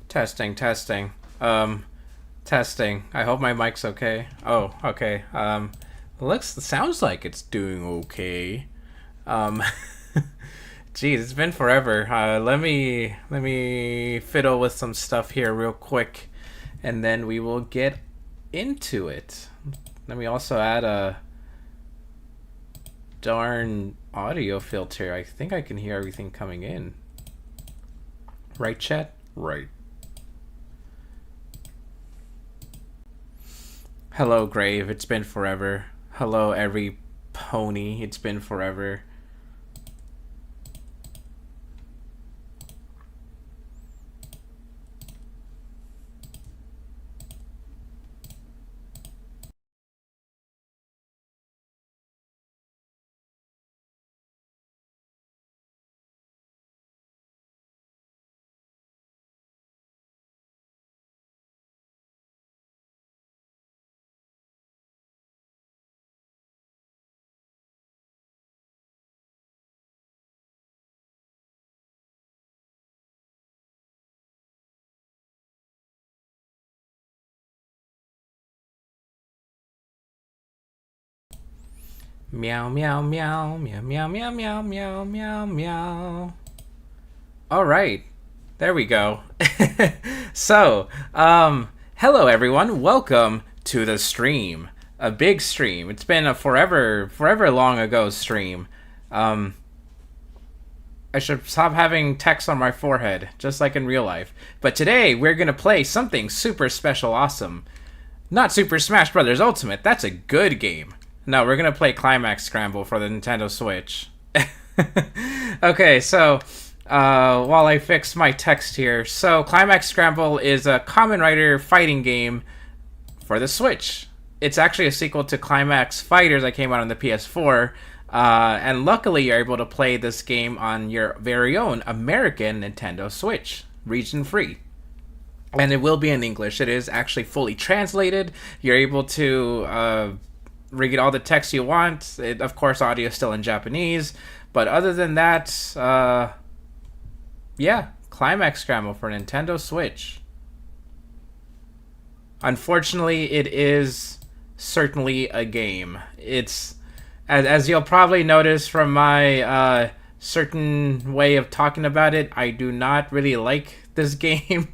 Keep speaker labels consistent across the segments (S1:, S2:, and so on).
S1: Testing, testing. Testing. I hope my mic's okay. Oh, okay. Sounds like it's doing okay. Um, geez, it's been forever. Let me fiddle with some stuff here real quick, and then we will get into it. Let me also add a darn audio filter. I think I can hear everything coming in. Right, chat? Right. Hello, Grave. It's been forever. Hello, every pony. It's been forever. Meow, meow, meow, meow, meow, meow, meow, meow, meow, meow. All right. There we go. So, hello everyone. Welcome to the stream. A big stream. It's been a forever long ago stream. Um, I should stop having text on my forehead, just like in real life. But today we're gonna play something super special, awesome. Not Super Smash Brothers Ultimate. That's a good game. No, we're gonna play Climax Scramble for the Nintendo Switch. Okay, so while I fix my text here, so Climax Scramble is a Kamen Rider fighting game for the Switch. It's actually a sequel to Climax Fighters that came out on the PS4, and luckily you're able to play this game on your very own American Nintendo Switch, region free. And it will be in English. It is actually fully translated. You're able to read all the text you want. Of course, audio is still in Japanese. But other than that, yeah, Climax Scramble for Nintendo Switch. Unfortunately, it is certainly a game. It's, as you'll probably notice from my certain way of talking about it, I do not really like this game.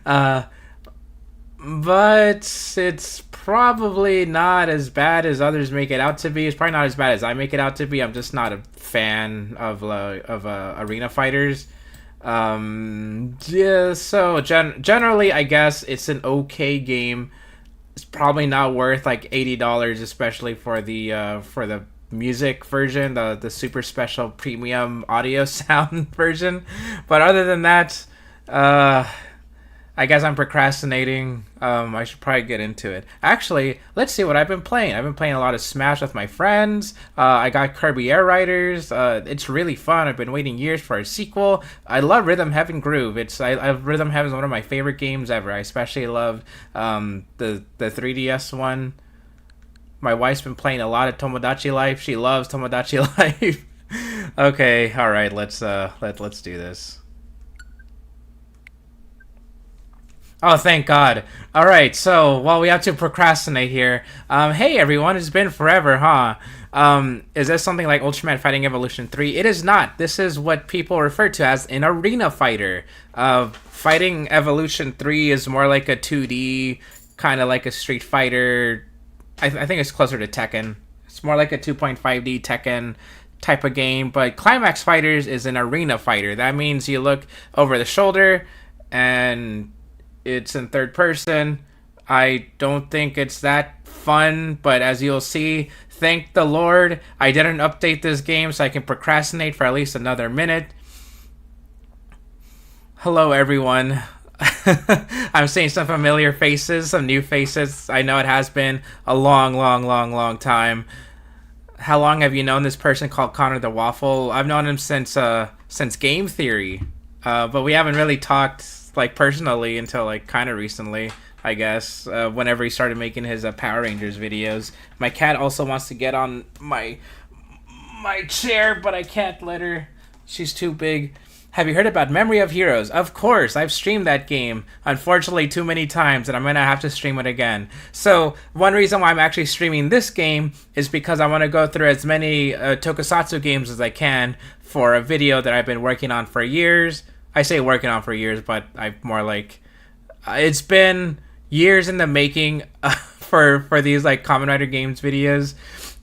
S1: uh, but it's probably not as bad as others make it out to be. It's probably not as bad as I make it out to be. I'm just not a fan of arena fighters. Yeah, so generally, I guess it's an okay game. It's probably not worth like $80, especially for the music version, the super special premium audio sound version. But other than that, uh, I guess I'm procrastinating. I should probably get into it. Actually, let's see what I've been playing. I've been playing a lot of Smash with my friends. I got Kirby Air Riders. It's really fun. I've been waiting years for a sequel. I love Rhythm Heaven Groove. Rhythm Heaven is one of my favorite games ever. I especially love the 3DS one. My wife's been playing a lot of Tomodachi Life. She loves Tomodachi Life. Okay, all right. Let's do this. Oh, thank God. All right, so while we have to procrastinate here, hey everyone, it's been forever, huh? Is this something like Ultraman Fighting Evolution 3? It is not. This is what people refer to as an arena fighter. Fighting Evolution 3 is more like a 2D, kind of like a Street Fighter. I think it's closer to Tekken. It's more like a 2.5D Tekken type of game, but Climax Fighters is an arena fighter. That means you look over the shoulder and it's in third person. I don't think it's that fun, but as you'll see, thank the Lord, I didn't update this game so I can procrastinate for at least another minute. Hello, everyone. I'm seeing some familiar faces, some new faces. I know it has been a long time. How long have you known this person called Connor the Waffle? I've known him since Game Theory, but we haven't really talked like personally until like kind of recently, I guess. Whenever he started making his Power Rangers videos. My cat also wants to get on my chair, but I can't let her. She's too big. Have you heard about Memory of Heroes? Of course, I've streamed that game, unfortunately too many times, and I'm gonna have to stream it again. So, one reason why I'm actually streaming this game is because I want to go through as many tokusatsu games as I can for a video that I've been working on for years. I say working on for years, but I'm more like... it's been years in the making for these like Kamen Rider games videos.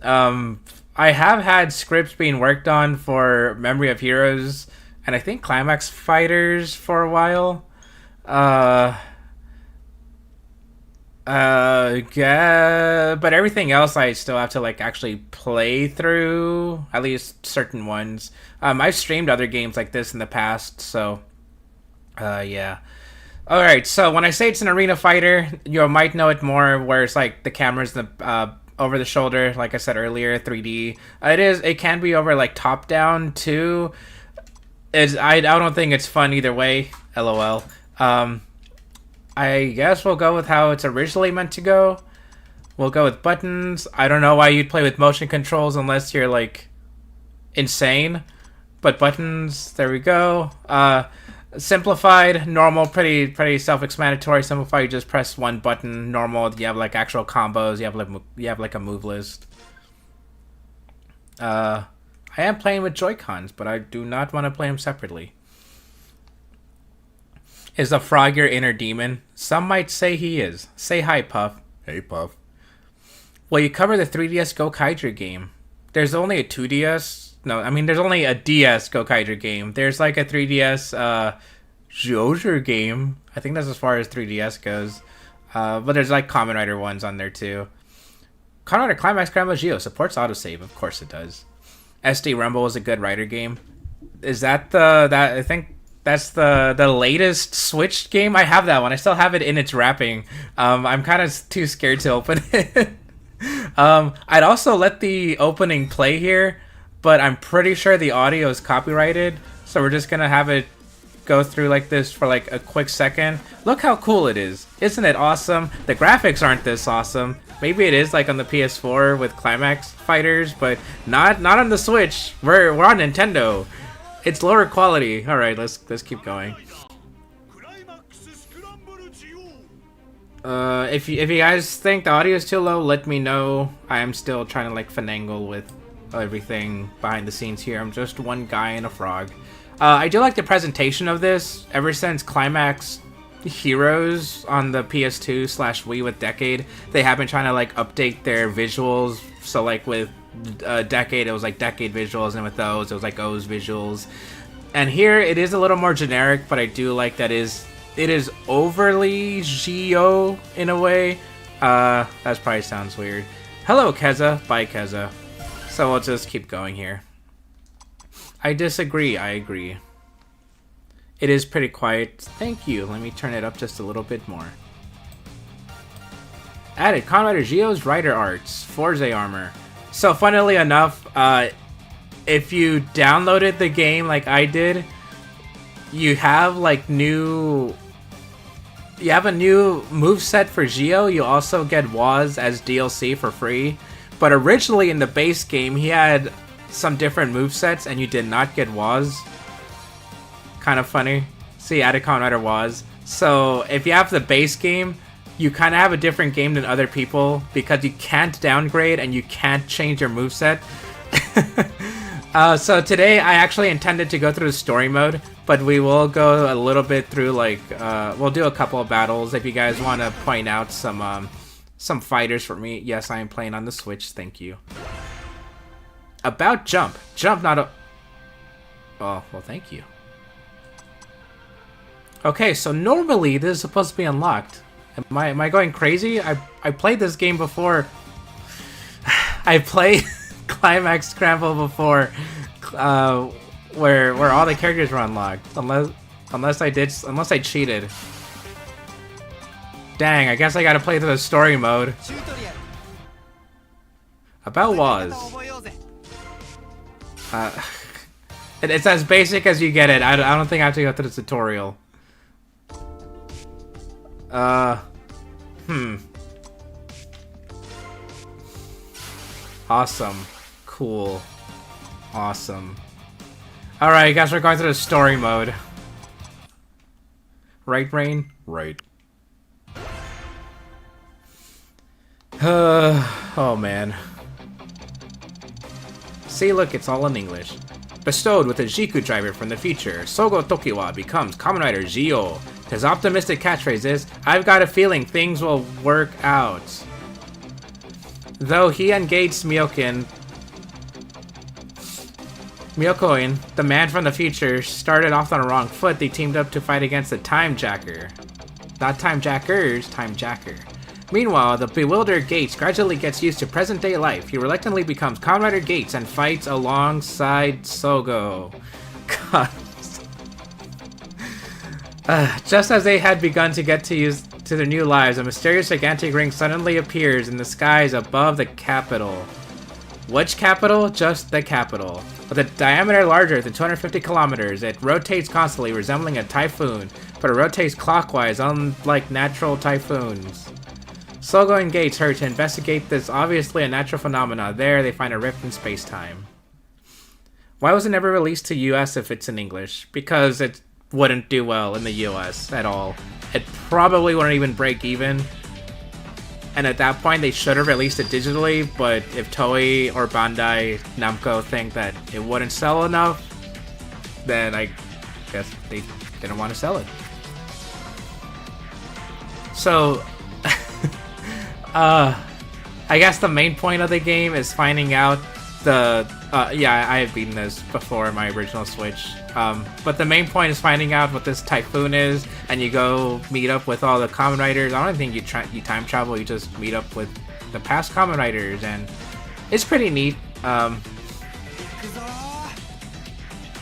S1: I have had scripts being worked on for Memory of Heroes and I think Climax Fighters for a while. Yeah, but everything else I still have to like actually play through, at least certain ones. I've streamed other games like this in the past, so yeah. All right, so when I say it's an arena fighter, you might know it more where it's like the camera's over the shoulder, like I said earlier, 3D. It can be over like top down too. I don't think it's fun either way. LOL. I guess we'll go with how it's originally meant to go. We'll go with buttons. I don't know why you'd play with motion controls unless you're like insane. But buttons, there we go. Simplified, normal, pretty self-explanatory. Simplified, you just press one button. Normal, you have like actual combos. You have like a move list. I am playing with Joy-Cons, but I do not want to play them separately. Is the frog your inner demon? Some might say he is. Say hi, Puff. Hey, Puff. Well, you cover the 3DS Gokaiger game. There's only a 2DS... No, I mean, there's only a DS Gokaiger game. There's like a 3DS Jojer game. I think that's as far as 3DS goes. But there's like Kamen Rider ones on there too. Kamen Rider Climax Scramble Geo supports autosave. Of course it does. SD Rumble is a good Rider game. Is that I think that's the latest Switch game? I have that one. I still have it in its wrapping. I'm kind of too scared to open it. I'd also let the opening play here, but I'm pretty sure the audio is copyrighted, so we're just gonna have it go through like this for like a quick second. Look how cool it is. Isn't it awesome? The graphics aren't this awesome. Maybe it is like on the PS4 with Climax Fighters, but not on the Switch. We're on Nintendo. It's lower quality. All right, let's keep going. If you guys think the audio is too low, let me know. I am still trying to like finagle with everything behind the scenes here. I'm just one guy and a frog. I do like the presentation of this. Ever since Climax Heroes on the PS2/Wii with Decade, they have been trying to like update their visuals. So like with Decade, it was like Decade visuals, and with those, it was like O's visuals. And here, it is a little more generic, but I do like that it is overly Geo in a way. That probably sounds weird. Hello, Keza. Bye, Keza. So we'll just keep going here. I disagree. I agree. It is pretty quiet. Thank you. Let me turn it up just a little bit more. Added Kamen Rider Geo's Rider Arts. Forze Armor. So funnily enough, if you downloaded the game like I did, you have like you have a new moveset for Geo. You also get Waz as DLC for free. But originally in the base game, he had some different movesets, and you did not get Waz. Kind of funny. See, added Kamen Rider Waz. So if you have the base game, you kind of have a different game than other people because you can't downgrade and you can't change your moveset. So today I actually intended to go through the story mode, but we will go a little bit through like we'll do a couple of battles if you guys want to point out some fighters for me. Yes, I am playing on the Switch. Thank you. About Jump. Jump not a... Oh, well, thank you. Okay, so normally this is supposed to be unlocked. Am I going crazy? I played this game before. I played Climax Scramble before, where all the characters were unlocked. Unless I cheated. Dang, I guess I gotta play through the story mode. About Waz. It's as basic as you get it. I don't think I have to go through the tutorial. Awesome. Cool. Awesome. Alright, guys, we're going through the story mode. Right, Brain? Right. Oh, man. See, look, it's all in English. Bestowed with a Jiku driver from the future, Sogo Tokiwa becomes Kamen Rider Gio. His optimistic catchphrase is, "I've got a feeling things will work out." Though he engaged Myokoin, the man from the future, started off on the wrong foot. They teamed up to fight against the Time Jacker. Not Time Jackers, Time Jacker. Meanwhile, the bewildered Gates gradually gets used to present-day life. He reluctantly becomes Kamen Rider Gates and fights alongside Sogo. God. Just as they had begun to get used to their new lives, a mysterious gigantic ring suddenly appears in the skies above the capital. Which capital? Just the capital. With a diameter larger than 250 kilometers, it rotates constantly, resembling a typhoon, but it rotates clockwise, unlike natural typhoons. Sogo and Gates hurry to investigate this obviously a natural phenomena. There, they find a rift in space-time. Why was it never released to US if it's in English? Because it wouldn't do well in the US at all. It probably wouldn't even break even. And at that point, they should have released it digitally, but if Toei or Bandai Namco think that it wouldn't sell enough, then I guess they didn't want to sell it. So, I guess the main point of the game is finding out the... yeah, I have beaten this before in my original Switch. But the main point is finding out what this typhoon is, and you go meet up with all the Kamen Riders. I don't think you time travel, you just meet up with the past Kamen Riders, and it's pretty neat. I'm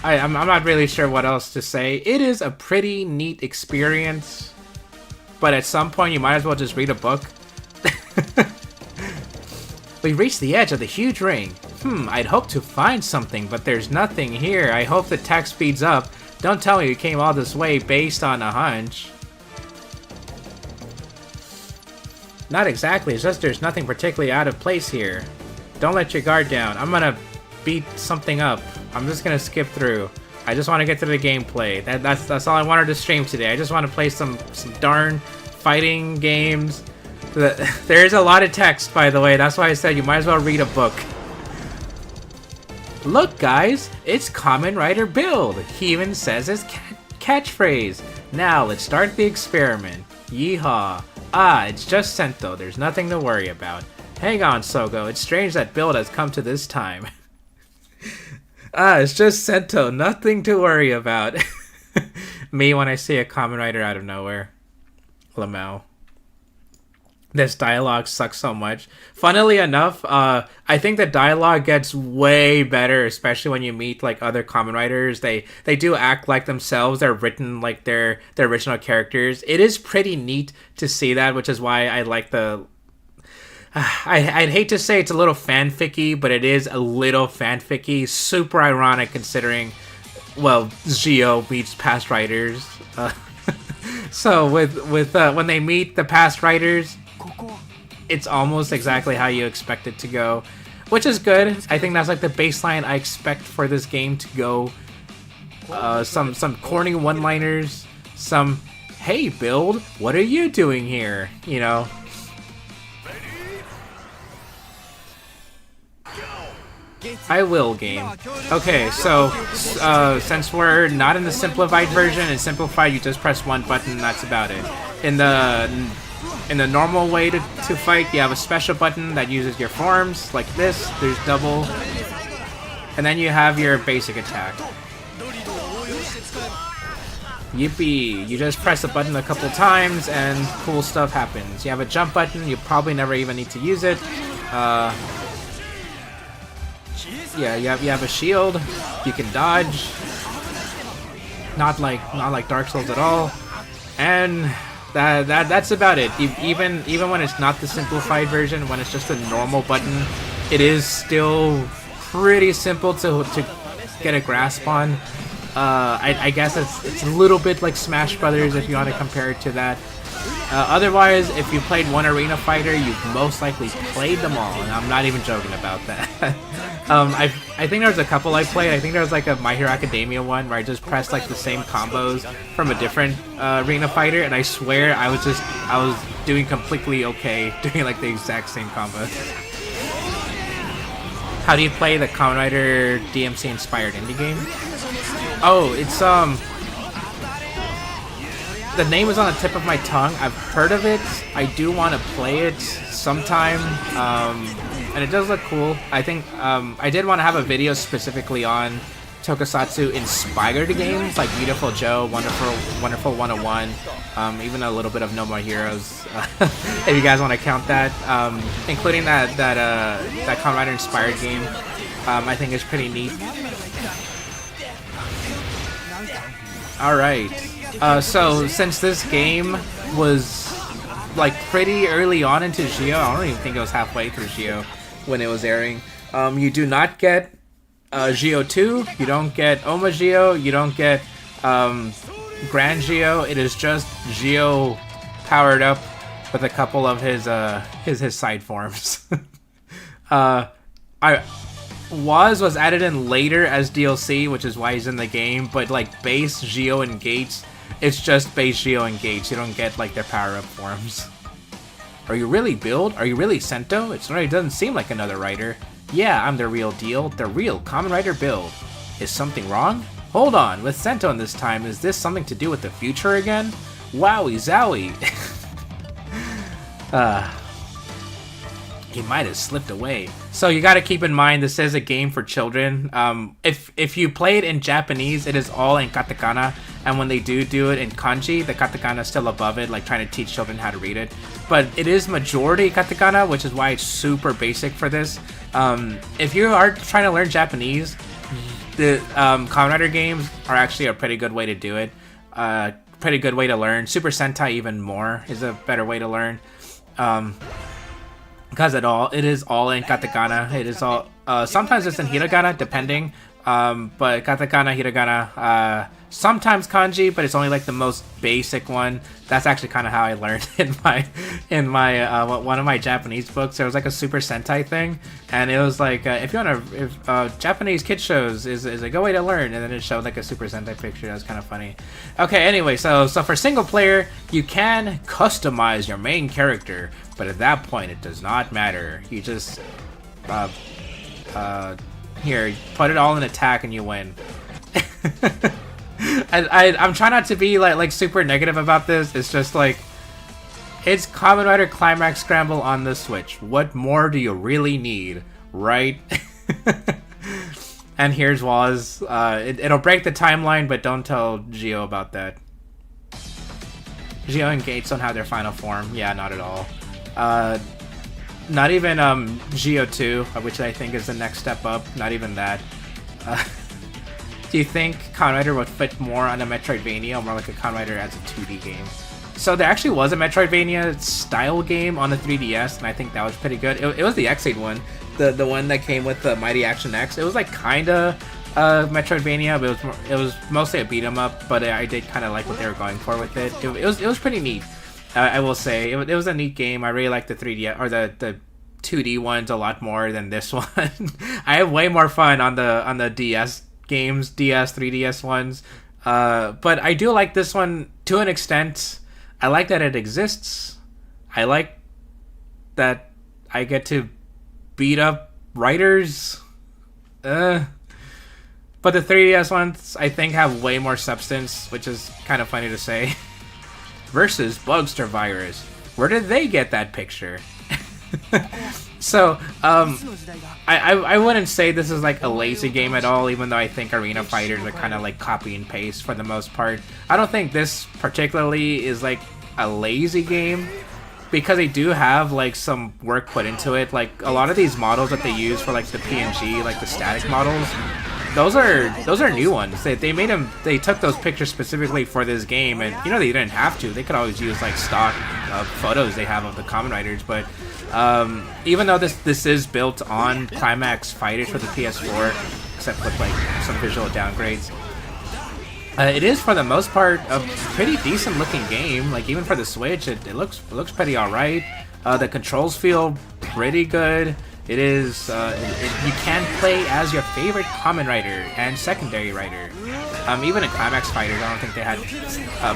S1: not really sure what else to say. It is a pretty neat experience, but at some point you might as well just read a book. We reached the edge of the huge ring. I'd hoped to find something, but there's nothing here. I hope the text speeds up. Don't tell me you came all this way based on a hunch. Not exactly, it's just there's nothing particularly out of place here. Don't let your guard down. I'm gonna beat something up. I'm just gonna skip through. I just want to get through the gameplay. That's all I wanted to stream today. I just want to play some darn fighting games. There is a lot of text, by the way. That's why I said you might as well read a book. Look, guys, it's Kamen Rider Build. He even says his catchphrase. Now, let's start the experiment. Yeehaw. Ah, it's just Sento. There's nothing to worry about. Hang on, Sogo. It's strange that Build has come to this time. Ah, it's just Sento. Nothing to worry about. Me when I see a Kamen Rider out of nowhere. Lamau. This dialogue sucks so much. Funnily enough, I think the dialogue gets way better, especially when you meet like other Kamen Riders. They do act like themselves. They're written like their original characters. It is pretty neat to see that, which is why I like the... I'd hate to say it's a little fanficky, but it is a little fanficky. Super ironic considering, well, Gio meets past writers. So with when they meet the past writers, it's almost exactly how you expect it to go, which is good. I think that's like the baseline I expect for this game to go. Some corny one-liners, some, hey, Build, what are you doing here? You know. I will game. Okay, so since we're not in the simplified version, in simplified you just press one button, that's about it. In the normal way to fight, you have a special button that uses your forms, like this. There's double. And then you have your basic attack. Yippee! You just press the button a couple times and cool stuff happens. You have a jump button, you probably never even need to use it. Yeah, you have a shield. You can dodge. Not like Dark Souls at all. And that's about it. Even when it's not the simplified version, when it's just a normal button, it is still pretty simple to get a grasp on. I guess it's a little bit like Smash Brothers if you want to compare it to that. Otherwise, if you played one Arena Fighter, you've most likely played them all, and I'm not even joking about that. I think there's a couple I played. I think there was like a My Hero Academia one where I just pressed like the same combos from a different Arena Fighter, and I swear I was doing completely okay, doing like the exact same combos. How do you play the Kamen Rider DMC inspired indie game? Oh, it's the name is on the tip of my tongue. I've heard of it. I do want to play it sometime, and it does look cool. I think I did want to have a video specifically on Tokusatsu inspired games like Beautiful Joe, Wonderful 101, even a little bit of No More Heroes, if you guys want to count that, including that Kamen Rider inspired game. I think is pretty neat. All right. So since this game was like pretty early on into Geo, I don't even think it was halfway through Geo when it was airing. You do not get Geo 2, you don't get Oma Geo, you don't get Grand Geo. It is just Geo powered up with a couple of his side forms. Was added in later as DLC, which is why he's in the game, but like base Geo and Gates, it's just base Geo and Gates. You don't get like their power-up forms. Are you really Build? Are you really Sento? It doesn't seem like another Rider. Yeah, I'm the real deal. The real Kamen Rider Build. Is something wrong? Hold on, with Sento in this time, is this something to do with the future again? Wowie zowie. He might have slipped away. So you gotta keep in mind, this is a game for children. If you play it in Japanese, it is all in katakana, and when they do it in kanji, the katakana is still above it, like trying to teach children how to read it. But it is majority katakana, which is why it's super basic for this. If you are trying to learn Japanese, the Kamen Rider games are actually a pretty good way to do it. Pretty good way to learn. Super Sentai even more is a better way to learn. Because it is all in katakana. It is all sometimes it's in hiragana, depending. But katakana, hiragana, sometimes kanji, but it's only like the most basic one. That's actually kind of how I learned in my one of my Japanese books. There was like a Super Sentai thing, and it was like if Japanese kid shows is a good way to learn, and then it showed like a Super Sentai picture. That was kind of funny. Okay, anyway, so for single player, you can customize your main character, but at that point, it does not matter. You just here, put it all in attack and you win. I'm trying not to be like super negative about this. It's just like, it's Kamen Rider Climax Scramble on the Switch. What more do you really need, right? And here's Waz. It'll break the timeline, but don't tell Geo about that. Geo and Gates don't have their final form. Yeah, not at all. Not even Geo 2, which I think is the next step up. Not even that. Do you think Kamen Rider would fit more on a Metroidvania or more like a Kamen Rider as a 2D game? So there actually was a Metroidvania style game on the 3DS, and I think that was pretty good. It was the X8 one, the one that came with the Mighty Action X. It was like kinda Metroidvania, but it was mostly a beat 'em up. But I did kind of like what they were going for with it. It was pretty neat. I will say it was a neat game. I really like the 3D or the 2D ones a lot more than this one. I have way more fun on the DS games, 3DS ones. But I do like this one to an extent. I like that it exists. I like that I get to beat up writers. But the 3DS ones, I think, have way more substance, which is kind of funny to say. Versus Bugster Virus. Where did they get that picture? So, I wouldn't say this is like a lazy game at all, even though I think Arena Fighters are kind of like copy and paste for the most part. I don't think this particularly is like a lazy game, because they do have like some work put into it. Like a lot of these models that they use for like the PNG, like the static models, those are new ones. They made them. They took those pictures specifically for this game, and you know they didn't have to. They could always use like stock photos they have of the Kamen Riders. But even though this is built on Climax Fighters for the PS4, except with like some visual downgrades, It is for the most part a pretty decent looking game. Like even for the Switch, it looks pretty alright. The controls feel pretty good. It is you can play as your favorite Kamen Rider and secondary Rider. Even in Climax Fighters, I don't think they had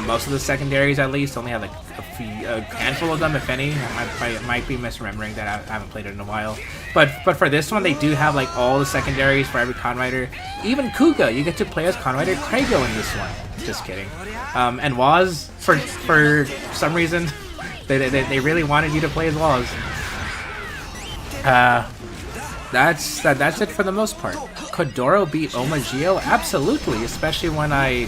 S1: most of the secondaries. At least only had like a handful of them, if any. I might be misremembering that. I haven't played it in a while. But for this one, they do have like all the secondaries for every Kamen Rider. Even Kuga, you get to play as Kamen Rider Krago in this one. Just kidding. And Waz, for some reason, they really wanted you to play as Waz. That's it for the most part. Could Doro beat Omagio? Absolutely, especially when I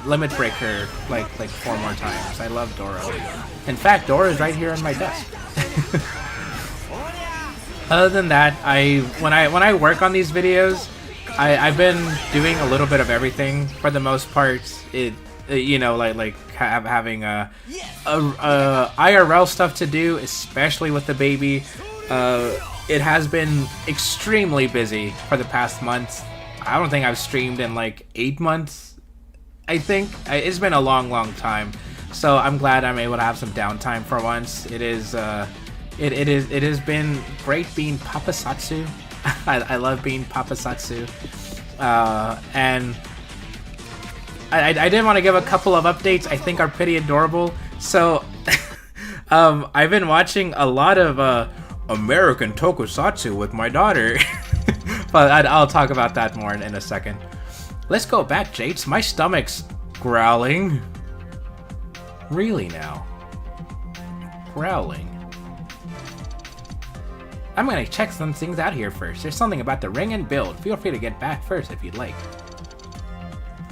S1: limit break her like 4 more times. I love Doro. In fact, Doro is right here on my desk. Other than that, when I work on these videos, I've been doing a little bit of everything for the most part. You know, like having IRL stuff to do, especially with the baby. It has been extremely busy for the past months. I don't think I've streamed in like 8 months. I think it's been a long time. So I'm glad I'm able to have some downtime for once. It has been great being Papasatsu. I love being Papasatsu. And I did want to give a couple of updates I think are pretty adorable. So I've been watching a lot of American Tokusatsu with my daughter. But I'll talk about that more in a second. Let's go back, Jates. My stomach's growling. Really now? Growling. I'm gonna check some things out here first. There's something about the ring and build. Feel free to get back first if you'd like.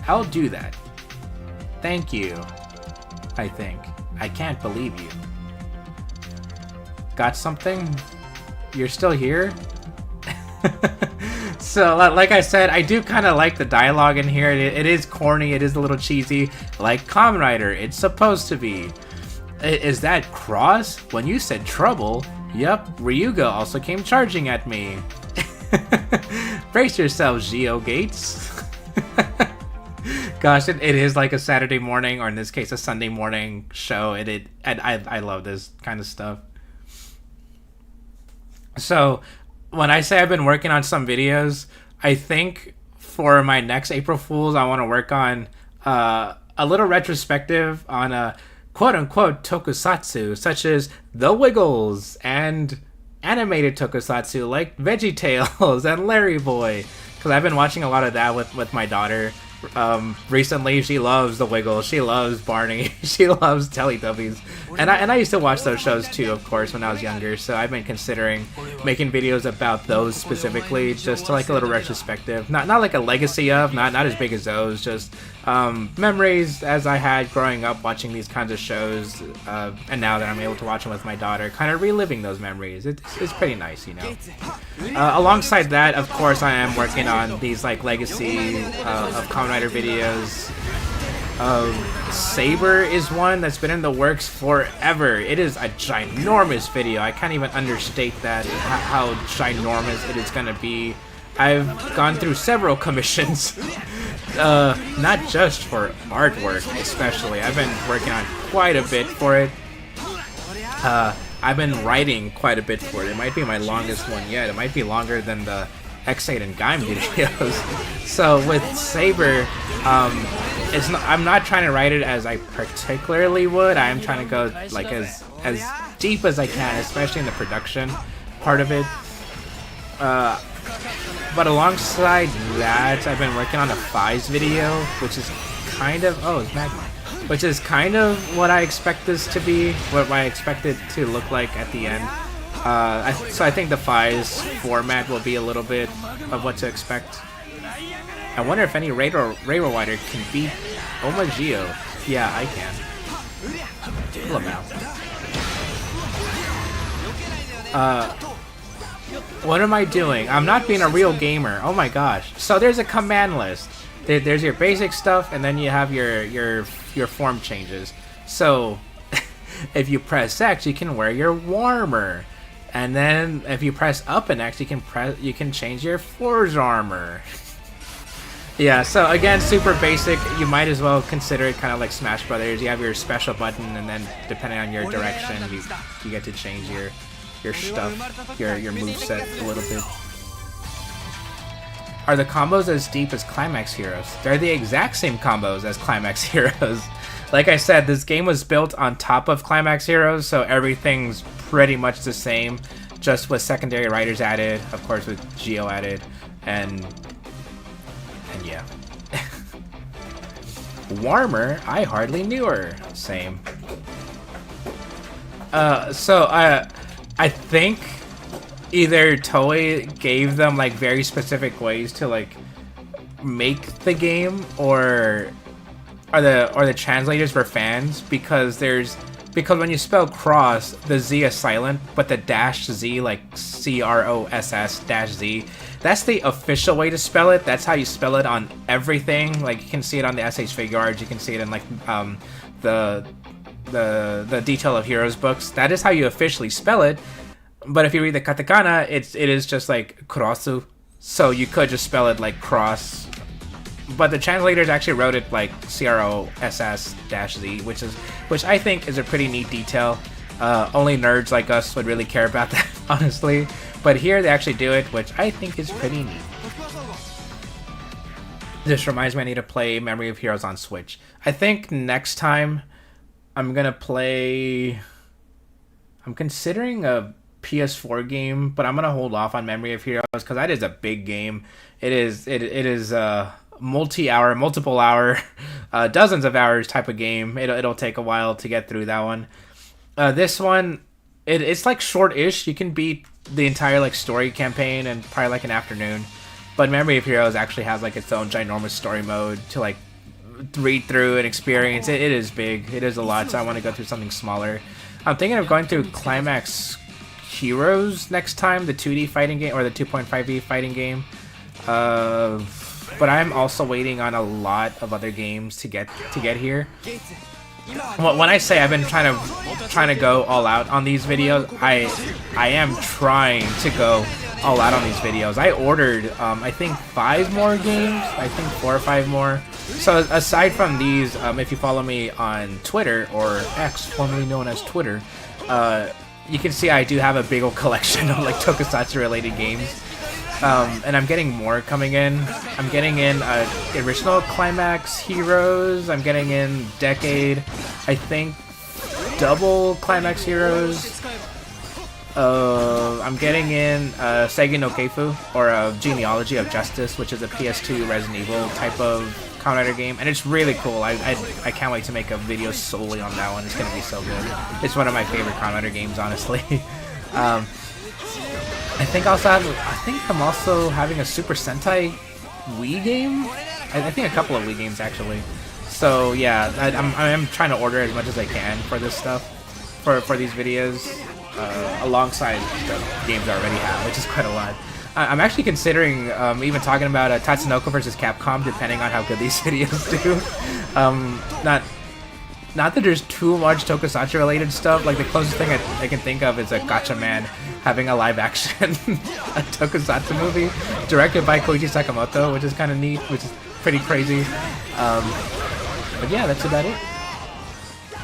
S1: I'll do that. Thank you. I think. I can't believe you. Got something? You're still here? So, like I said, I do kind of like the dialogue in here. It is corny, it is a little cheesy. Like Kamen Rider, it's supposed to be. Is that Cross? When you said trouble, yep, Ryuga also came charging at me. Brace yourselves, Geo Gates. Gosh, it is like a Saturday morning, or in this case, a Sunday morning show. And I love this kind of stuff. So, when I say I've been working on some videos, I think for my next April Fools, I want to work on a little retrospective on a quote-unquote tokusatsu, such as The Wiggles and animated tokusatsu like VeggieTales and Larry Boy. Because I've been watching a lot of that with my daughter. Recently, she loves The Wiggles, she loves Barney, she loves Teletubbies, and I used to watch those shows too, of course, when I was younger. So I've been considering making videos about those specifically, just to like a little retrospective, not like a legacy of, not as big as those, just memories as I had growing up watching these kinds of shows, and now that I'm able to watch them with my daughter, kind of reliving those memories. It's pretty nice, you know. Alongside that, of course, I am working on these like legacy of Kamen Rider videos. Saber is one that's been in the works forever. It is a ginormous video. I can't even understate that, how ginormous it is going to be. I've gone through several commissions, not just for artwork especially. I've been working on quite a bit for it. I've been writing quite a bit for it. It might be my longest one yet. It might be longer than the X8 and Gaim videos. So with Saber, I'm not trying to write it as I particularly would. I am trying to go like as deep as I can, especially in the production part of it. But alongside that, I've been working on a Fies video, which is kind of it's Magma, which is kind of what I expect this to be, what I expect it to look like at the end. So I think the Fies format will be a little bit of what to expect. I wonder if any Railroad Rider can beat Omagio. Yeah, I can. Pull him out. What am I doing? I'm not being a real gamer. Oh my gosh. So there's a command list. There's your basic stuff, and then you have your form changes. So if you press X, you can wear your warmer. And then if you press up and X, you can change your forge armor. Yeah, so again, super basic. You might as well consider it kind of like Smash Brothers. You have your special button, and then depending on your direction, you get to change your stuff, your move set a little bit. Are the combos as deep as Climax Heroes? They're the exact same combos as Climax Heroes. Like I said, this game was built on top of Climax Heroes, so everything's pretty much the same, just with secondary riders added, of course with Geo added, and yeah. Warmer? I hardly knew her. Same. I think either Toei gave them like very specific ways to like make the game, or the translators were fans, because when you spell cross, the Z is silent, but the dash Z, like CROSS-Z, that's the official way to spell it. That's how you spell it on everything. Like you can see it on the SH Figure Arts, you can see it in like the Detail of Heroes books. That is how you officially spell it. But if you read the katakana, it is just like crossu. So you could just spell it like cross. But the translators actually wrote it like CROSS-Z, which I think is a pretty neat detail. Only nerds like us would really care about that, honestly. But here they actually do it, which I think is pretty neat. This reminds me I need to play Memory of Heroes on Switch. I think next time I'm gonna play... I'm considering a PS4 game, but I'm gonna hold off on Memory of Heroes because that is a big game. It is multiple hour, dozens of hours type of game. It'll take a while to get through that one. This one, it's like short-ish. You can beat the entire like story campaign in probably like an afternoon. But Memory of Heroes actually has like its own ginormous story mode to like read through and experience. It is big. It is a lot. So I want to go through something smaller. I'm thinking of going through Climax Heroes next time, the 2D fighting game, or the 2.5D fighting game. But I'm also waiting on a lot of other games to get here. When I say I've been trying to go all out on these videos, I am trying to go all out on these videos. I ordered I think 5 more games, I think 4 or 5 more. So aside from these, if you follow me on Twitter, or X, formerly known as Twitter, you can see I do have a big old collection of like Tokusatsu related games. And I'm getting more coming in. I'm getting in original Climax Heroes. I'm getting in Decade. I think double Climax Heroes. I'm getting in Seigi no Keifu, or Genealogy of Justice, which is a PS2 Resident Evil type of Kamen Rider game, and it's really cool. I can't wait to make a video solely on that one. It's gonna be so good. It's one of my favorite Kamen Rider games, honestly. I think I'm also having a Super Sentai Wii game. I think a couple of Wii games actually. So yeah, I'm trying to order as much as I can for this stuff, for these videos, alongside the games I already have, which is quite a lot. I'm actually considering even talking about Tatsunoko vs. Capcom, depending on how good these videos do. Not that there's too much Tokusatsu related stuff. Like the closest thing I can think of is a Gotcha Man having a live action a Tokusatsu movie directed by Koichi Sakamoto, which is kind of neat, which is pretty crazy. But yeah, that's about it.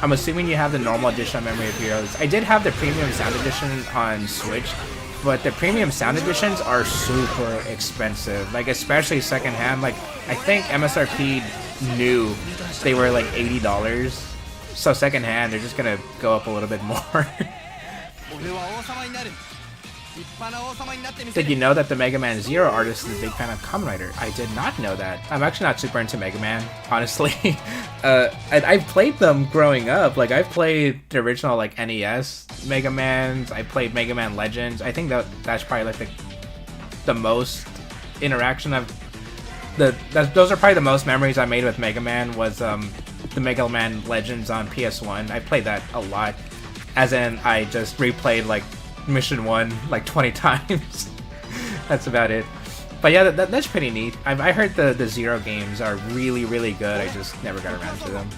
S1: I'm assuming you have the normal edition of Memory of Heroes. I did have the premium sound edition on Switch, but the premium sound editions are super expensive. Like especially secondhand. Like I think MSRP new, they were like $80. So secondhand, they're just gonna go up a little bit more. Did you know that the Mega Man Zero artist is a big fan of Kamen Rider? I did not know that. I'm actually not super into Mega Man, honestly. I've played them growing up. Like I've played the original like NES Mega Mans. I played Mega Man Legends. I think that's probably like the most interaction I've. Those are probably the most memories I made with Mega Man, was the Mega Man Legends on PS1. I played that a lot, as in I just replayed like Mission 1 like 20 times. That's about it. But yeah, that's pretty neat. I heard the Zero games are really, really good. I just never got around to them.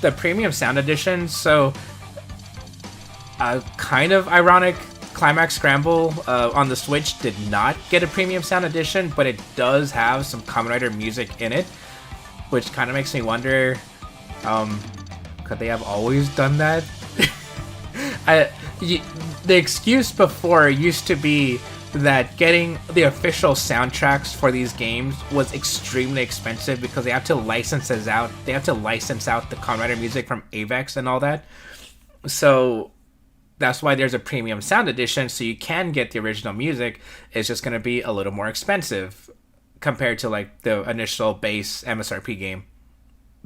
S1: The premium sound edition, so kind of ironic, Climax Scramble on the Switch did not get a premium sound edition, but it does have some Kamen Rider music in it, which kind of makes me wonder, could they have always done that? The excuse before used to be that getting the official soundtracks for these games was extremely expensive because they have to license out the Kamen Rider music from Avex and all that. So that's why there's a premium sound edition, so you can get the original music. It's just going to be a little more expensive compared to like the initial base MSRP game.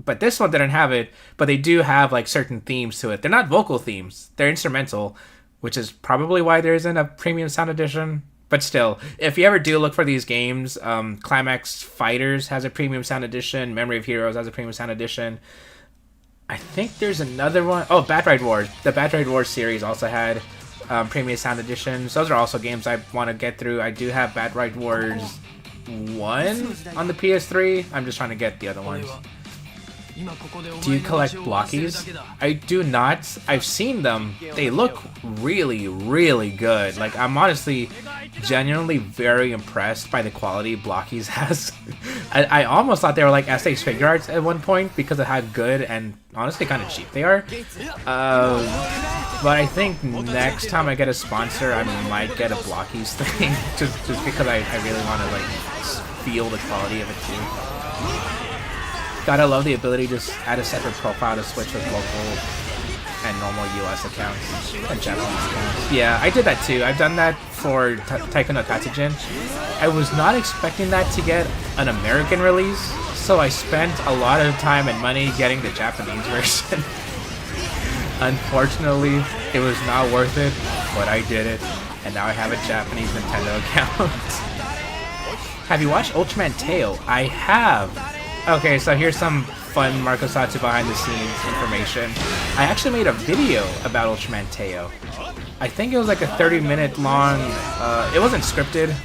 S1: But this one didn't have it, but they do have like certain themes to it. They're not vocal themes, they're instrumental, which is probably why there isn't a premium sound edition. But still, if you ever do look for these games, Climax Fighters has a premium sound edition, Memory of Heroes has a premium sound edition. I think there's another one. Oh, Bat Ride Wars. The Bat Ride Wars series also had premium sound editions. Those are also games I want to get through. I do have Bat Ride Wars 1 on the PS3. I'm just trying to get the other ones. Do you collect blockies? I do not. I've seen them. They look really, really good. Like, I'm honestly genuinely very impressed by the quality blockies has. I almost thought they were like SH figure arts at one point because of how good and honestly kind of cheap they are. But I think next time I get a sponsor, I might get a blockies thing just because I really want to like feel the quality of it too. Gotta love the ability to just add a separate profile to switch with local and normal US accounts and Japanese accounts. Yeah, I did that too. I've done that for Taiko no Tatsujin. I was not expecting that to get an American release, so I spent a lot of time and money getting the Japanese version. Unfortunately, it was not worth it, but I did it, and now I have a Japanese Nintendo account. Have you watched Ultraman Tale? I have! Okay, so here's some fun Marcosatsu behind the scenes information. I actually made a video about Ultraman Teo. I think it was like a 30-minute long, it wasn't scripted,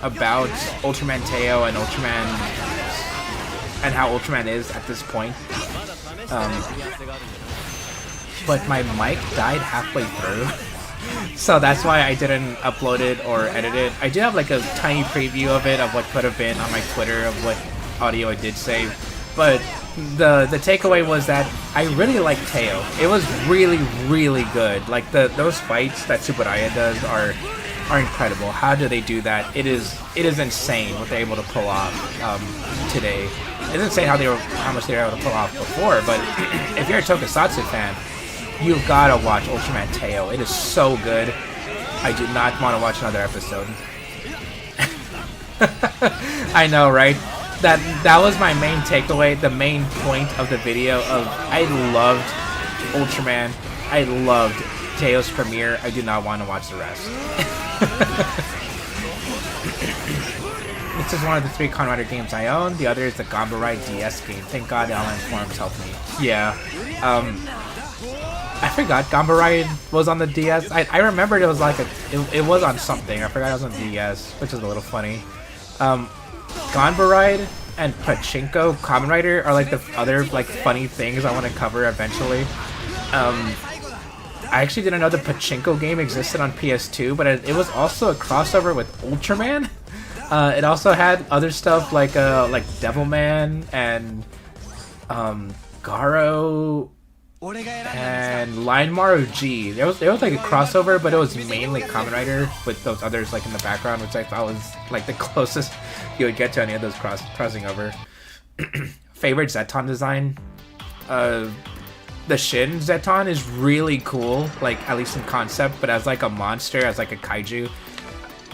S1: about Ultraman Teo and Ultraman, and how Ultraman is at this point. But my mic died halfway through, so that's why I didn't upload it or edit it. I do have like a tiny preview of it, of what could have been on my Twitter, of what audio I did save, but the takeaway was that I really like Teo. It was really, really good. Like those fights that Tsuburaya does are incredible. How do they do that? It is insane what they're able to pull off today. It's insane how much they were able to pull off before. But if you're a Tokusatsu fan, you've got to watch Ultraman Teo. It is so good. I do not want to watch another episode. I know, right? That was my main takeaway, the main point of the video. I loved Ultraman. I loved Teo's premiere. I do not want to watch the rest. This is one of the 3 Kamen Rider games I own. The other is the Gamba Ride DS game. Thank God the online forums helped me. Yeah. I forgot Gamba Ride was on the DS. I remembered it was like it was on something. I forgot it was on DS, which is a little funny. Gamba Ride and Pachinko Kamen Rider are like the other like funny things I want to cover eventually. I actually didn't know the Pachinko game existed on PS2, but it was also a crossover with Ultraman. It also had other stuff like Devilman and Garo and Linemaru G. There was like a crossover, but it was mainly Kamen Rider with those others like in the background, which I thought was like the closest you would get to any of those crossing over. Favorite Zeton design? The Shin Zeton is really cool, like at least in concept, but as like a monster, as like a kaiju.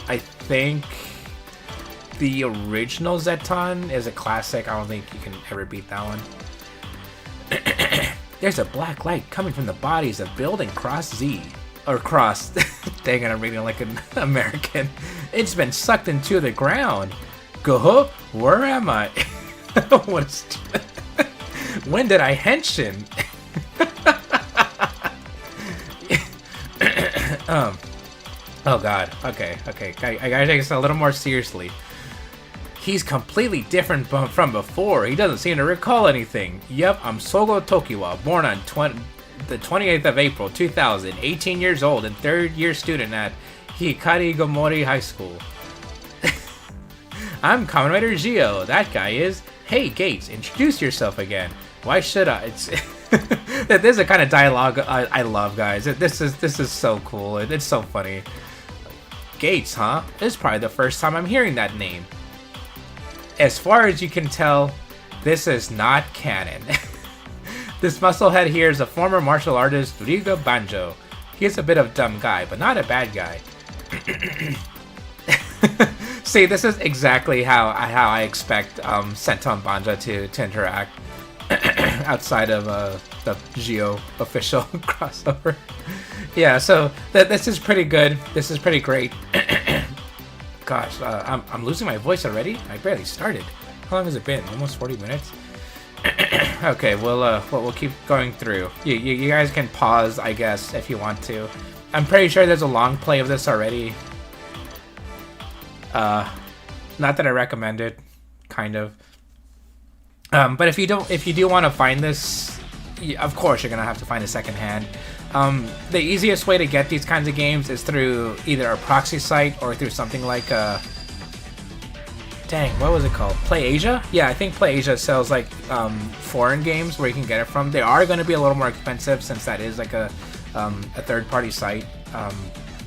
S1: I think the original Zeton is a classic. I don't think you can ever beat that one. There's a black light coming from the bodies of building Cross Z. Or Cross. Dang it, I'm reading like an American. It's been sucked into the ground. Go, where am I? What is... When did I henshin? Oh god, okay. I gotta take this a little more seriously. He's completely different from before. He doesn't seem to recall anything. Yep, I'm Sogo Tokiwa, born on the 28th of April, 2000, 18 years old and third-year student at Hikari Gomori High School. I'm Kamen Rider Gio. That guy is. Hey, Gates, introduce yourself again. Why should I? It's this is the kind of dialogue I love, guys. This is so cool. It's so funny. Gates, huh? This is probably the first time I'm hearing that name. As far as you can tell, this is not canon. This musclehead here is a former martial artist, Ryuga Banjo. He's a bit of a dumb guy, but not a bad guy. See, this is exactly how I expect Senton Banja to interact outside of the Geo official crossover. Yeah, so this is pretty good. This is pretty great. Gosh, I'm losing my voice already. I barely started. How long has it been? Almost 40 minutes. Okay, we'll keep going through. You guys can pause, I guess, if you want to. I'm pretty sure there's a long play of this already. Not that I recommend it, kind of. But if you do want to find this, of course you're gonna have to find a second hand. The easiest way to get these kinds of games is through either a proxy site or through something like dang, what was it called? PlayAsia? Yeah, I think PlayAsia sells like foreign games where you can get it from. They are going to be a little more expensive since that is like a third-party site.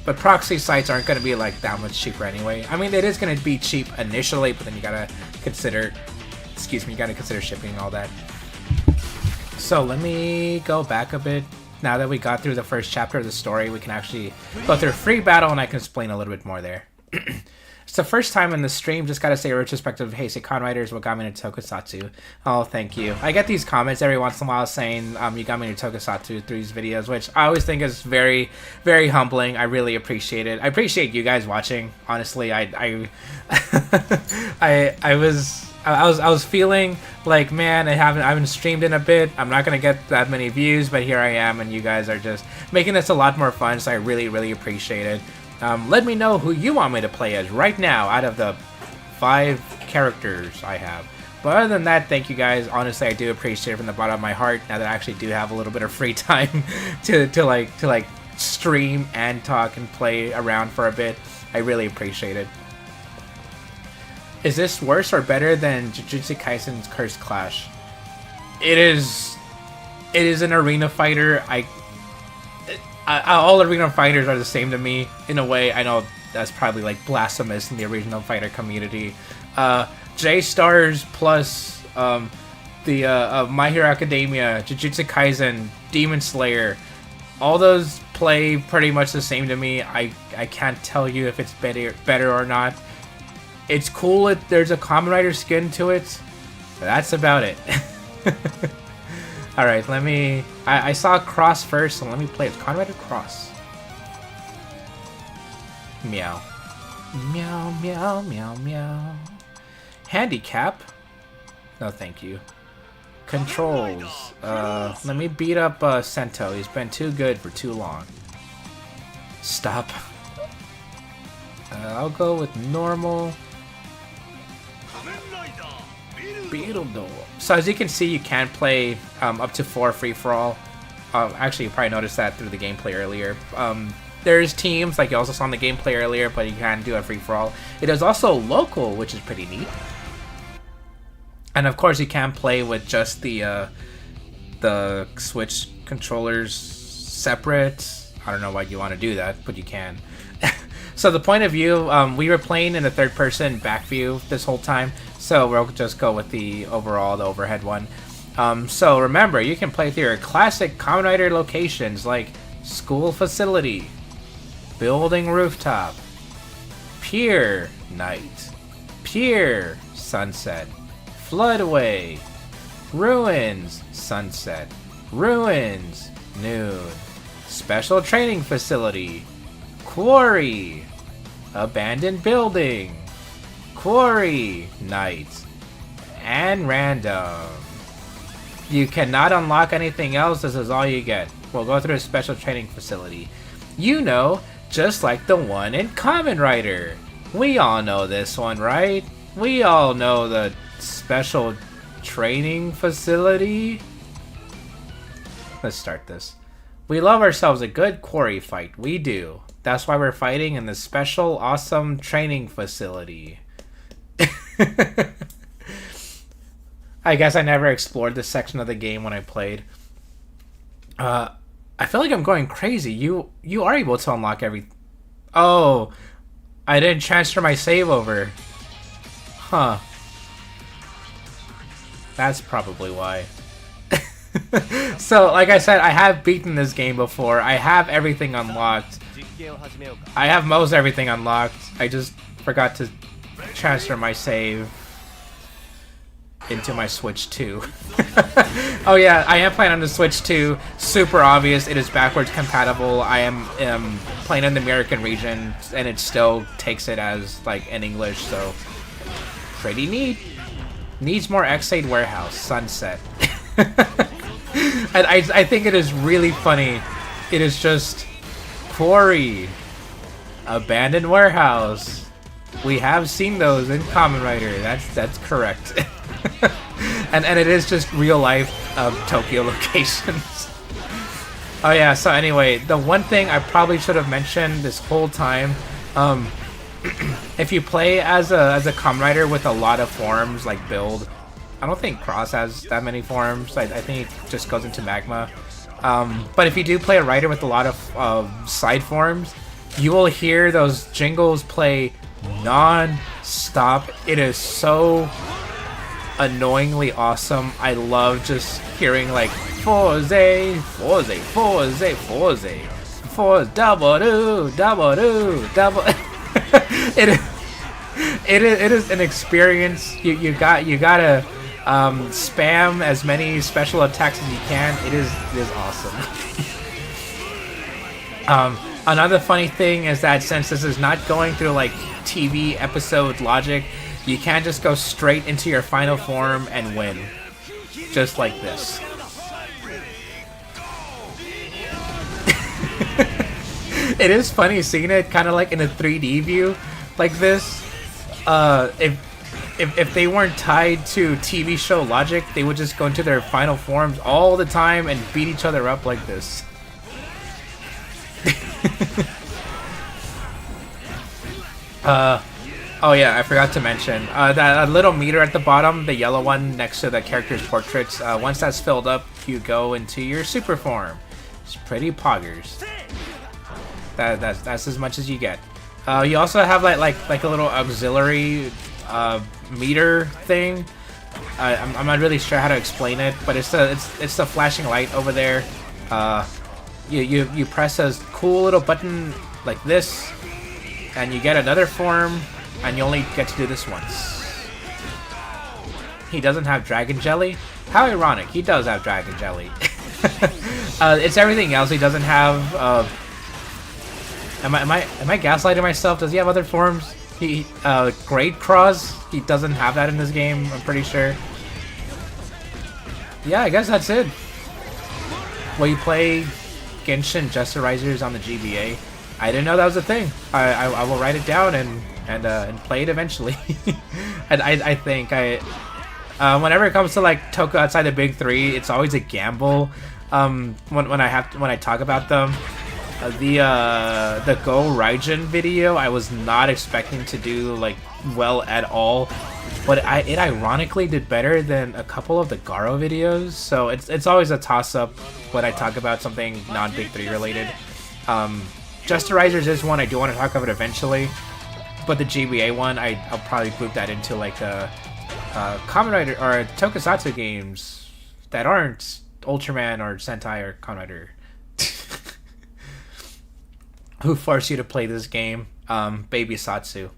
S1: But proxy sites aren't going to be like that much cheaper anyway. I mean, it is going to be cheap initially, but then you gotta consider, you gotta consider shipping and all that. So let me go back a bit. Now that we got through the first chapter of the story, we can actually go through free battle, and I can explain a little bit more there. It's the first time in the stream, just gotta say a retrospective of Heisei Kamen Riders Wagami no Tokusatsu. Oh, thank you. I get these comments every once in a while saying Yagami no Tokusatsu through these videos, which I always think is very, very humbling. I really appreciate it. I appreciate you guys watching. Honestly, I was feeling like, man, I haven't streamed in a bit. I'm not gonna get that many views, but here I am, and you guys are just making this a lot more fun. So I really, really appreciate it. Let me know who you want me to play as right now out of the 5 characters I have. But other than that, thank you guys. Honestly, I do appreciate it from the bottom of my heart. Now that I actually do have a little bit of free time to stream and talk and play around for a bit, I really appreciate it. Is this worse or better than Jujutsu Kaisen's Cursed Clash? It is an arena fighter. All arena fighters are the same to me in a way. I know that's probably like blasphemous in the original fighter community. J-Stars plus the My Hero Academia, Jujutsu Kaisen, Demon Slayer, all those play pretty much the same to me. I can't tell you if it's better or not. It's cool. There's a Kamen Rider skin to it. But that's about it. Alright, let me... I saw Cross first, so let me play it. Kamen Rider Cross. Meow. Meow, meow, meow, meow. Handicap? No, thank you. Controls. Let me beat up Sento. He's been too good for too long. Stop. I'll go with normal. Beetledoll. So as you can see, you can play up to 4 free-for-all. Actually, you probably noticed that through the gameplay earlier. There's teams, like you also saw in the gameplay earlier, but you can do a free-for-all. It is also local, which is pretty neat. And of course, you can play with just the Switch controllers separate. I don't know why you want to do that, but you can. So the point of view, we were playing in the third-person back view this whole time, so we'll just go with the overall, the overhead one. So remember, you can play through your classic Kamen Rider locations like school facility, building rooftop, pier night, pier sunset, floodway, ruins sunset, ruins noon, special training facility, quarry, abandoned building, quarry night, and random. You cannot unlock anything else. This is all you get. We'll go through a special training facility. You know, just like the one in Kamen Rider. We all know this one, right? We all know the special training facility. Let's start this. We love ourselves a good quarry fight. We do. That's why we're fighting in this special, awesome training facility. I guess I never explored this section of the game when I played. I feel like I'm going crazy. You are able to unlock every... Oh, I didn't transfer my save over. Huh. That's probably why. So, like I said, I have beaten this game before. I have everything unlocked. I have most everything unlocked. I just forgot to transfer my save into my Switch 2. Oh yeah, I am playing on the Switch 2. Super obvious, it is backwards compatible. I am playing in the American region, and it still takes it as like in English, so pretty neat. Needs more X8 Warehouse, Sunset. And I think it is really funny. It is just Quarry, Abandoned Warehouse. We have seen those in Kamen Rider. That's correct. and it is just real life Tokyo locations. Oh yeah. So anyway, the one thing I probably should have mentioned this whole time, if you play as a Kamen Rider with a lot of forms like build, I don't think Cross has that many forms. I think it just goes into Magma. But if you do play a Rider with a lot of side forms, you will hear those jingles play non-stop. It is so annoyingly awesome. I love just hearing like Forze, Forze, Forze, Forze, Forze, double do, double do, double. It is an experience. You gotta spam as many special attacks as you can. It is awesome. Another funny thing is that since this is not going through like TV episode logic, you can just go straight into your final form and win. Just like this. It is funny seeing it kind of like in a 3D view like this. If they weren't tied to TV show logic, they would just go into their final forms all the time and beat each other up like this. Oh yeah, I forgot to mention that little meter at the bottom, the yellow one next to the character's portraits. Once that's filled up, you go into your super form. It's pretty poggers. That's as much as you get. You also have like a little auxiliary meter thing. I'm not really sure how to explain it, but it's the flashing light over there. You press a cool little button like this, and you get another form, and you only get to do this once. He doesn't have Dragon Jelly? How ironic, he does have Dragon Jelly. It's everything else he doesn't have. Am I gaslighting myself? Does he have other forms? Grade Cross? He doesn't have that in this game, I'm pretty sure. Yeah, I guess that's it. Will you play Genshin Justerizers on the GBA? I didn't know that was a thing. I will write it down and play it eventually. And I think whenever it comes to like Tokyo outside the big three, it's always a gamble. When I talk about them, the Go Raijin video, I was not expecting to do like well at all, but it ironically did better than a couple of the Garo videos. So it's always a toss up when I talk about something non big three related. Justerizers is one I do want to talk about eventually, but the GBA one I'll probably group that into like a Kamen Rider or Tokusatsu games that aren't Ultraman or Sentai or Kamen Rider. Who forced you to play this game? Baby Satsu.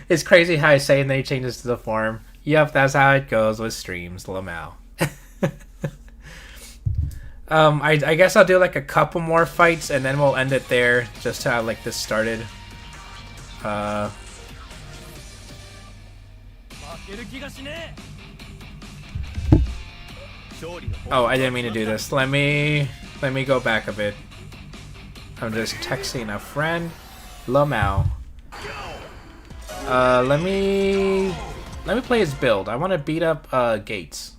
S1: It's crazy how I say and then he changes to the form. Yep, that's how it goes with streams, Lamau. I guess I'll do like a couple more fights and then we'll end it there just to have like this started. Oh, I didn't mean to do this. Let me go back a bit. I'm just texting a friend. Lamau. Let me play his build. I want to beat up Gates.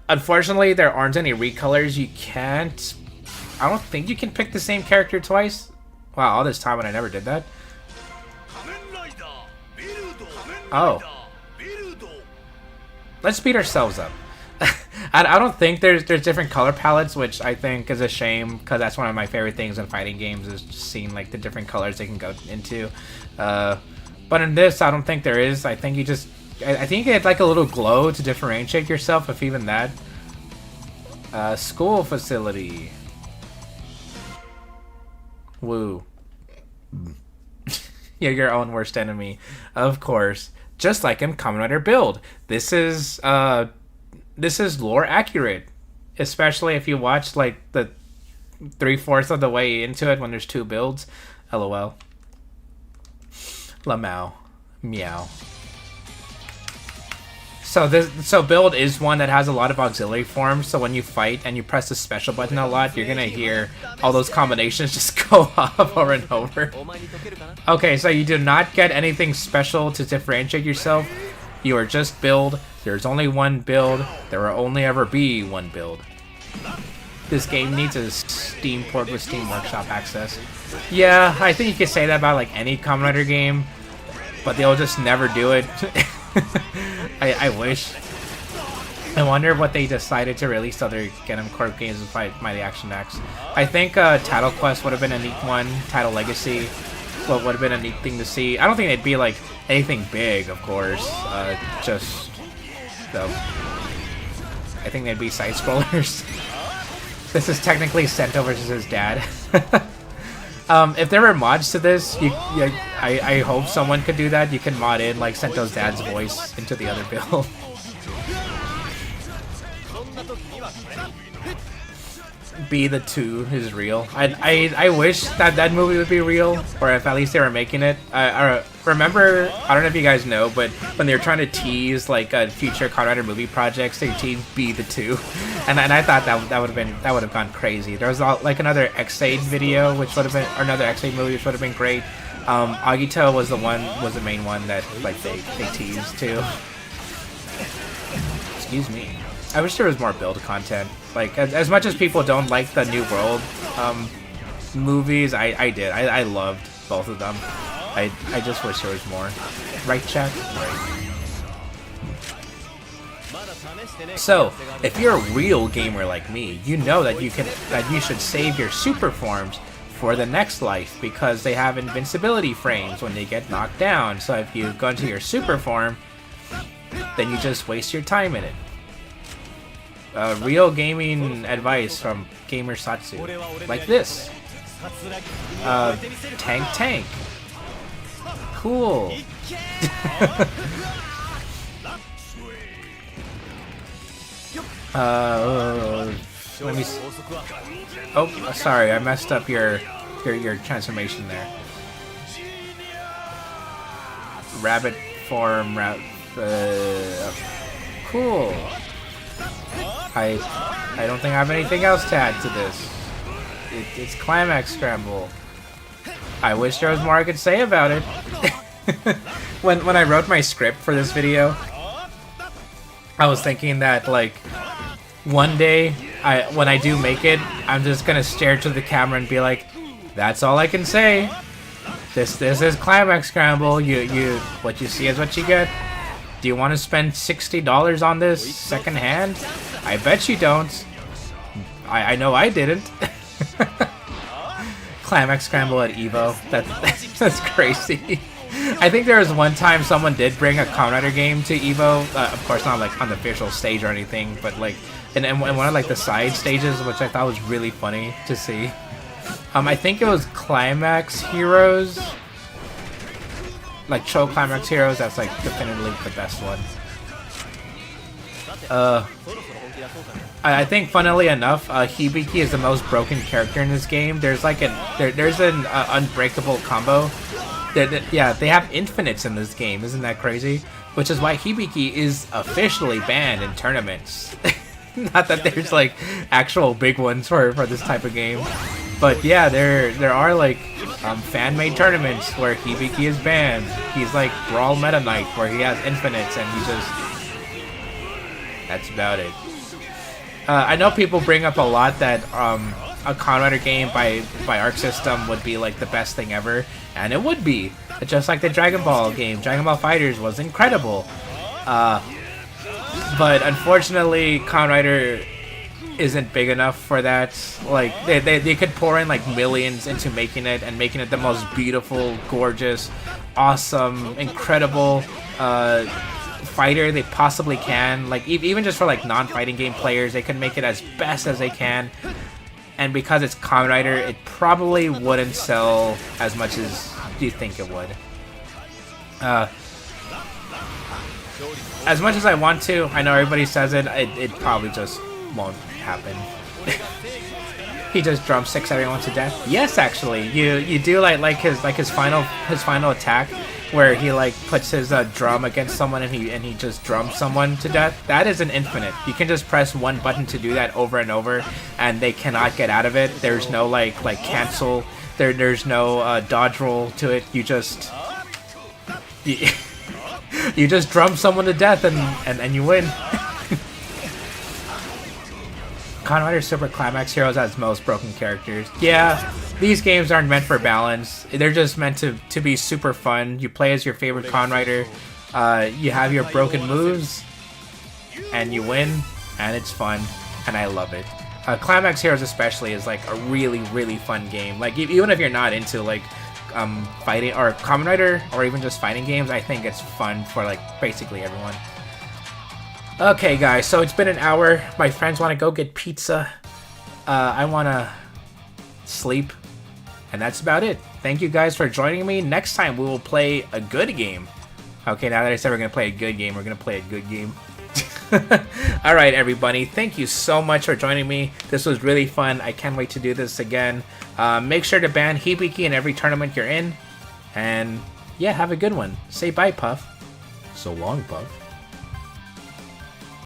S1: Unfortunately, there aren't any recolors. You can't. I don't think you can pick the same character twice. Wow, all this time and I never did that. Oh. Let's beat ourselves up. I don't think there's different color palettes, which I think is a shame, because that's one of my favorite things in fighting games, is just seeing like the different colors they can go into. But in this, I don't think there is. I think you just, I think you get like a little glow to differentiate yourself, if even that. School facility. Woo. You're your own worst enemy, of course. Just like in Kamen Rider Build. This is lore accurate, especially if you watch like the 3/4 of the way into it when there's 2 builds. LOL. Lamau. Meow. So build is one that has a lot of auxiliary forms, so when you fight and you press the special button a lot, you're gonna hear all those combinations just go off over and over. Okay, so you do not get anything special to differentiate yourself. You are just build. There's only one build. There will only ever be one build. This game needs a Steam port with Steam Workshop access. Yeah, I think you could say that about like any Kamen Rider game, but they'll just never do it. I wish. I wonder what they decided to release other Gundam Corp games by the Action X. I think Title Quest would have been a neat one. Title Legacy would have been a neat thing to see. I don't think it'd be like anything big, of course. Just though, I think they'd be side scrollers. This is technically Sento versus his dad. If there were mods to this, I hope someone could do that. You can mod in like Sento's dad's voice into the other build. Be the 2 is real. I wish that movie would be real, or if at least they were making it. I remember, I don't know if you guys know, but when they were trying to tease like future Kamen Rider movie projects, they teased Be the 2, and I thought that would have gone crazy. There was like another X8 video, which would have been, or another X8 movie, which would have been great. Agito was the main one that like they teased too. Excuse me. I wish there was more build content. Like, as much as people don't like the New World movies, I did. I loved both of them. I just wish there was more. Right, chat? Right. So, if you're a real gamer like me, you know that you should save your super forms for the next life, because they have invincibility frames when they get knocked down. So if you go into your super form, then you just waste your time in it. Real gaming advice from Gamersatsu, like this. Tank. Cool. Let me. Oh, sorry, I messed up your transformation there. Rabbit form. Cool. I don't think I have anything else to add to this. It's Climax Scramble. I wish there was more I could say about it. When I wrote my script for this video, I was thinking that like one day when I do make it, I'm just gonna stare to the camera and be like, that's all I can say. This is Climax Scramble. You what you see is what you get. Do you want to spend $60 on this secondhand? I bet you don't. I know I didn't. Climax Scramble at Evo. That's crazy. I think there was one time someone did bring a Kamen Rider game to Evo. Of course, not like on the official stage or anything, but like in one of like the side stages, which I thought was really funny to see. I think it was Climax Heroes. Like Cho Climax Heroes, that's like definitively the best one. I think, funnily enough, Hibiki is the most broken character in this game. There's like there's an unbreakable combo. Yeah, they have infinites in this game. Isn't that crazy? Which is why Hibiki is officially banned in tournaments. Not that there's like actual big ones for this type of game, but yeah, there are like fan-made tournaments where Hibiki is banned. He's like Brawl Meta Knight, where he has infinites and he just That's about it. I know people bring up a lot that a Kamen Rider game by Arc System would be like the best thing ever, and it would be. Just like the Dragon Ball game, Dragon Ball Fighters was incredible. But unfortunately, Kamen Rider isn't big enough for that. Like they could pour in like millions into making it and making it the most beautiful, gorgeous, awesome, incredible fighter they possibly can. Like even just for like non-fighting game players, they could make it as best as they can. And because it's Kamen Rider, it probably wouldn't sell as much as you think it would. As much as I want to, I know everybody says it probably just won't happen. He just drumsticks everyone to death. Yes, actually, you do like his final attack, where he like puts his drum against someone and he just drums someone to death. That is an infinite. You can just press one button to do that over and over, and they cannot get out of it. There's no like cancel. There's no dodge roll to it. You just you just drum someone to death and you win. Kamen Rider Super Climax Heroes has most broken characters. Yeah, these games aren't meant for balance. They're just meant to be super fun. You play as your favorite Kamen Rider. You have your broken moves, and you win, and it's fun, and I love it. Climax Heroes especially is like a really, really fun game. Like even if you're not into like fighting or Kamen Rider or even just fighting games, I think it's fun for like basically everyone. Okay, guys, so it's been an hour. My friends want to go get pizza. I want to sleep. And that's about it. Thank you guys for joining me. Next time, we will play a good game. Okay, now that I said we're going to play a good game, we're going to play a good game. Alright, everybody. Thank you so much for joining me. This was really fun. I can't wait to do this again. Make sure to ban Hibiki in every tournament you're in. And, yeah, have a good one. Say bye, Puff. So long, Puff.